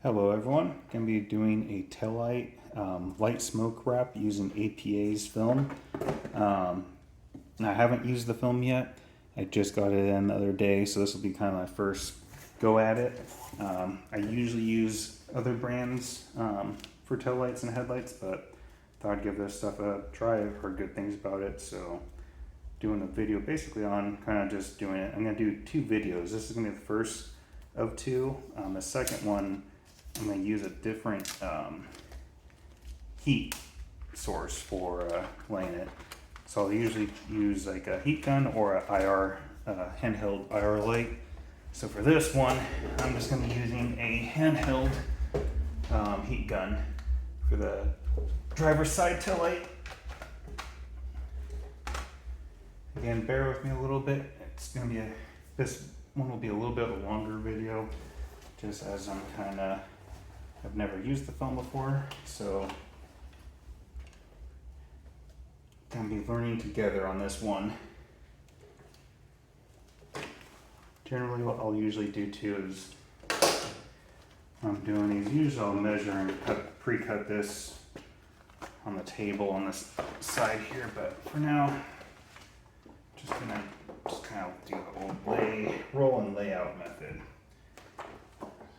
Hello everyone, going to be doing a taillight light smoke wrap using APA's film. I haven't used the film yet. I just got it in the other day, so this will be kind of my first go at it. I usually use other brands for taillights and headlights, but thought I'd give this stuff a try. I've heard good things about it, so doing a video basically on kind of just doing it. I'm going to do two videos. This is going to be the first of two. The second one, I'm going to use a different heat source for laying it. So I'll usually use like a heat gun or a IR handheld IR light. So for this one, I'm just going to be using a handheld heat gun for the driver's side tail light. Again, bear with me a little bit. It's going to be this one will be a little bit of a longer video, just as I'm kind of, I've never used the film before, so gonna be learning together on this one. Generally, what I'll usually do too is when I'm doing these, usually I'll measure and pre-cut this on the table on this side here, but for now, just gonna kind of do the old roll and layout method.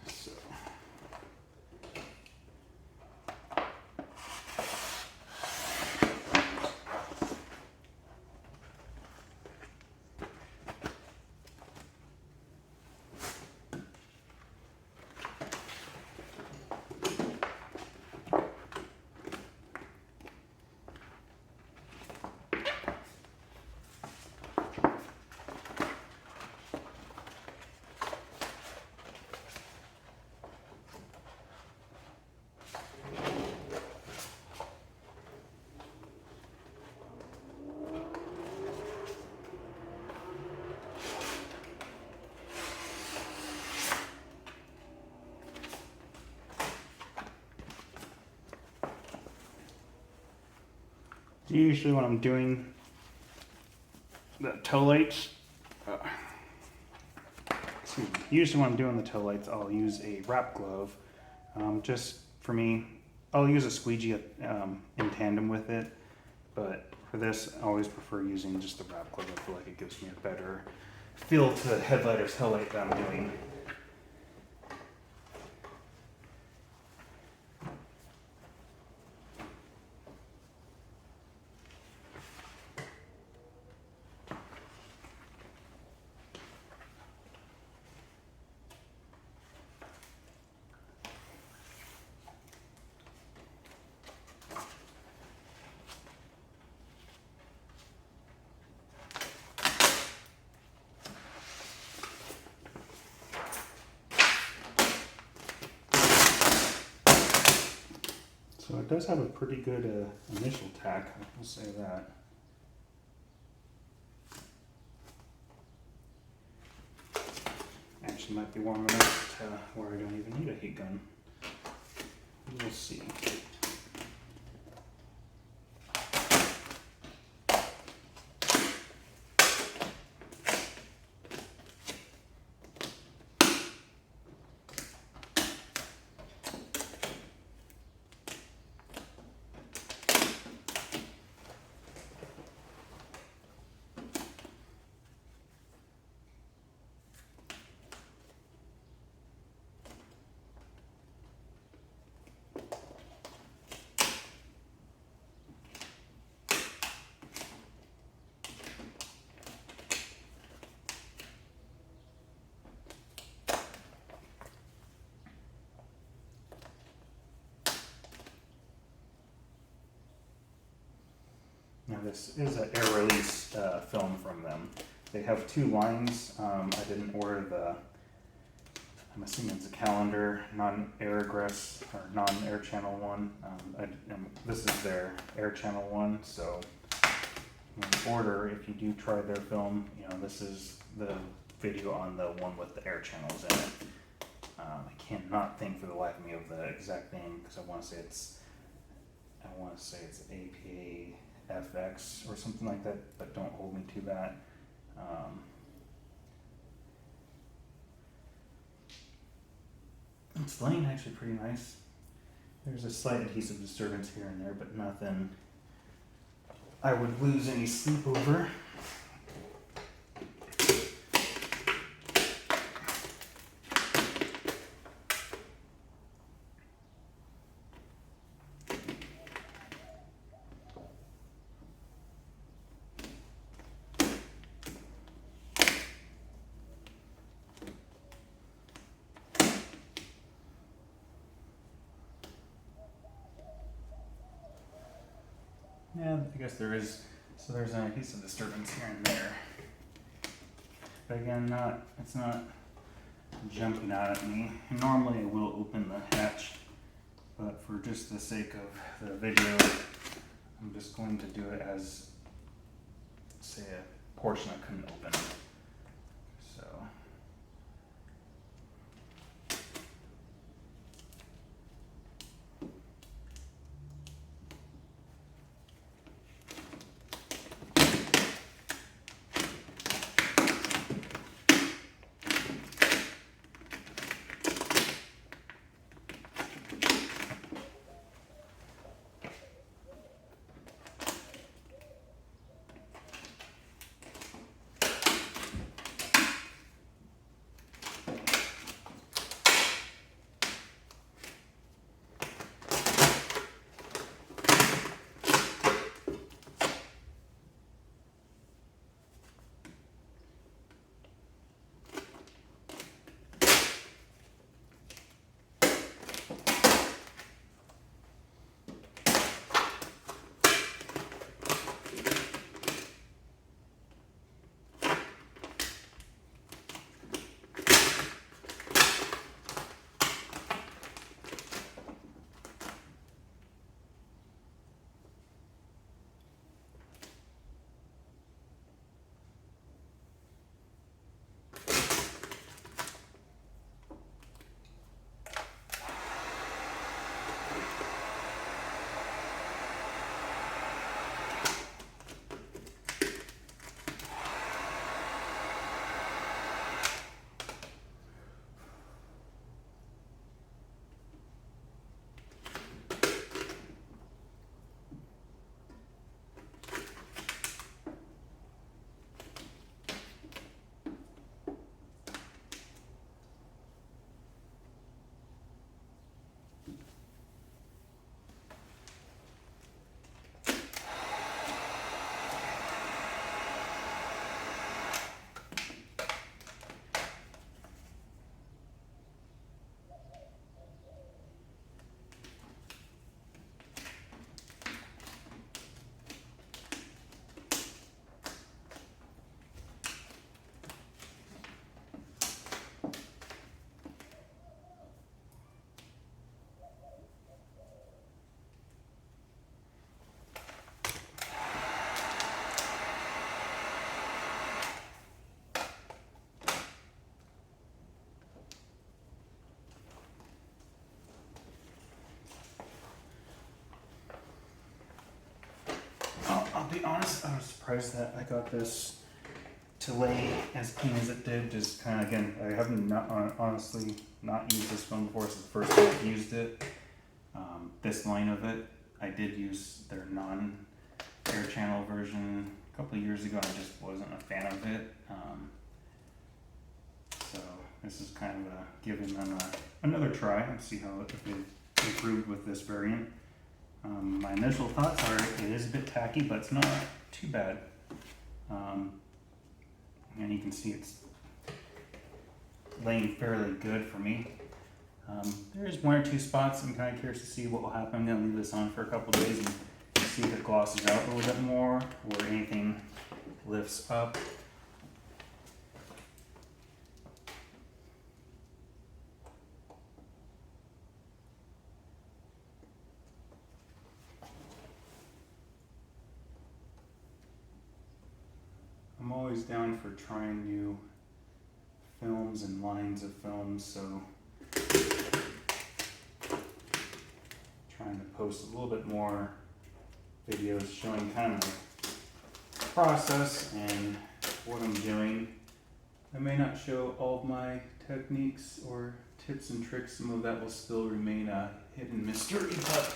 So. Usually when I'm doing the tail lights, usually when I'm doing the tail lights, I'll use a wrap glove. Just for me, I'll use a squeegee in tandem with it, but for this, I always prefer using just the wrap glove. I feel like it gives me a better feel to the headlight or tail light that I'm doing. So it does have a pretty good initial tack, I will say that. Actually might be warm enough to where I don't even need a heat gun. We'll see. Now this is an air release film from them. They have two lines. I didn't order I'm assuming it's a calendar, non-air egress or non-air channel one. This is their air channel one, so when you order, if you do try their film, this is the video on the one with the air channels in it. I cannot think for the life of me of the exact name because I want to say it's APA FX or something like that, but don't hold me to that. It's laying actually pretty nice. There's a slight adhesive disturbance here and there, but nothing I would lose any sleep over. Yeah, I guess there is. So there's an adhesive disturbance here and there. But again, it's not jumping out at me. Normally I will open the hatch, but for just the sake of the video, I'm just going to do it as, say, a portion I couldn't open. So. I'll be honest, I was surprised that I got this to lay as clean as it did. Just kind of, again, I haven't honestly not used this phone before. This is the first time I've used it. This line of it, I did use their non-air channel version a couple of years ago. I just wasn't a fan of it. So this is kind of giving them another try and see how if it improved with this variant. My initial thoughts are it is a bit tacky, but it's not too bad. And you can see it's laying fairly good for me. There's one or two spots I'm kind of curious to see what will happen. I'm going to leave this on for a couple days and see if it glosses out a little bit more or anything lifts up. I'm always down for trying new films and lines of films, so trying to post a little bit more videos showing kind of my process and what I'm doing. I may not show all of my techniques or tips and tricks. Some of that will still remain a hidden mystery, but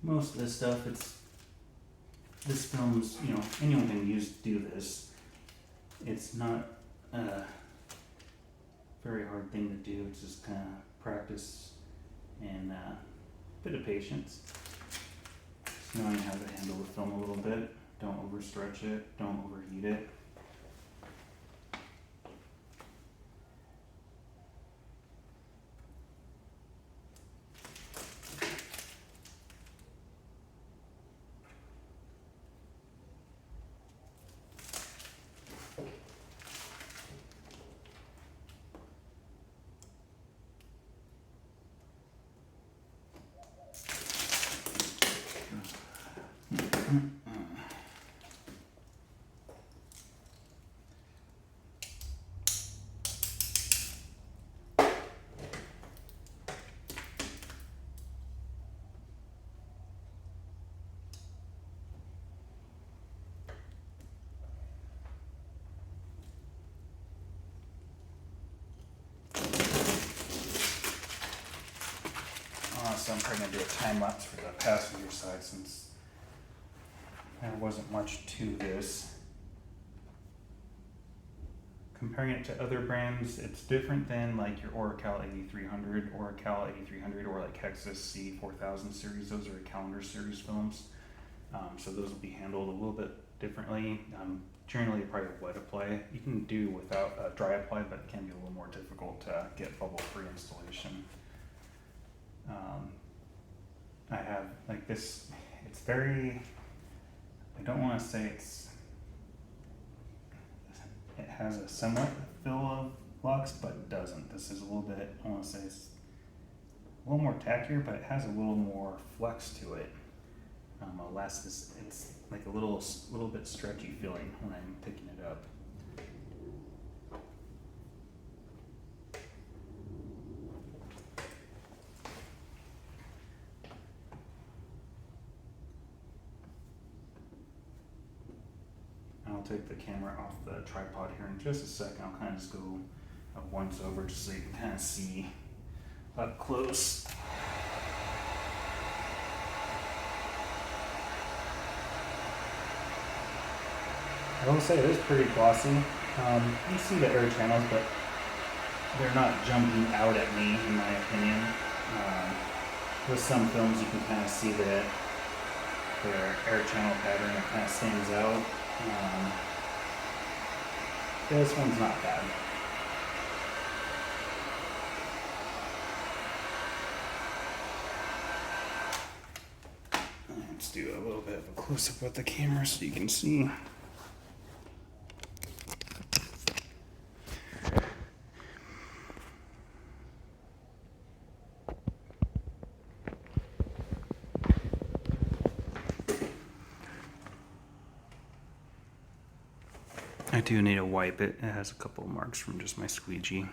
most of this stuff, this film's, you know, anyone can do this. It's not a very hard thing to do. It's just kind of practice and a bit of patience. Just knowing how to handle the film a little bit. Don't overstretch it. Don't overheat it. So I'm probably going to do a time lapse for the passenger side since there wasn't much to this. Comparing it to other brands, it's different than like your Oracal 8300, Oracal 8300, or like Hexus C4000 series. Those are calendar series films. So those will be handled a little bit differently. Generally, probably wet apply. You can do without dry apply, but it can be a little more difficult to get bubble-free installation. I have like this, it's very, I don't want to say it has a somewhat feel of lux, but it doesn't. This is a little bit, I want to say it's a little more tackier, but it has a little more flex to it. It's like a little bit stretchy feeling when I'm picking it up. I'll take the camera off the tripod here in just a second. I'll kind of just go once over just so you can kind of see up close. I will say it is pretty glossy. You see the air channels, but they're not jumping out at me, in my opinion. With some films, you can kind of see that their air channel pattern kind of stands out. This one's not bad. Let's do a little bit of a close-up with the camera so you can see. I do need to wipe it. It has a couple of marks from just my squeegee.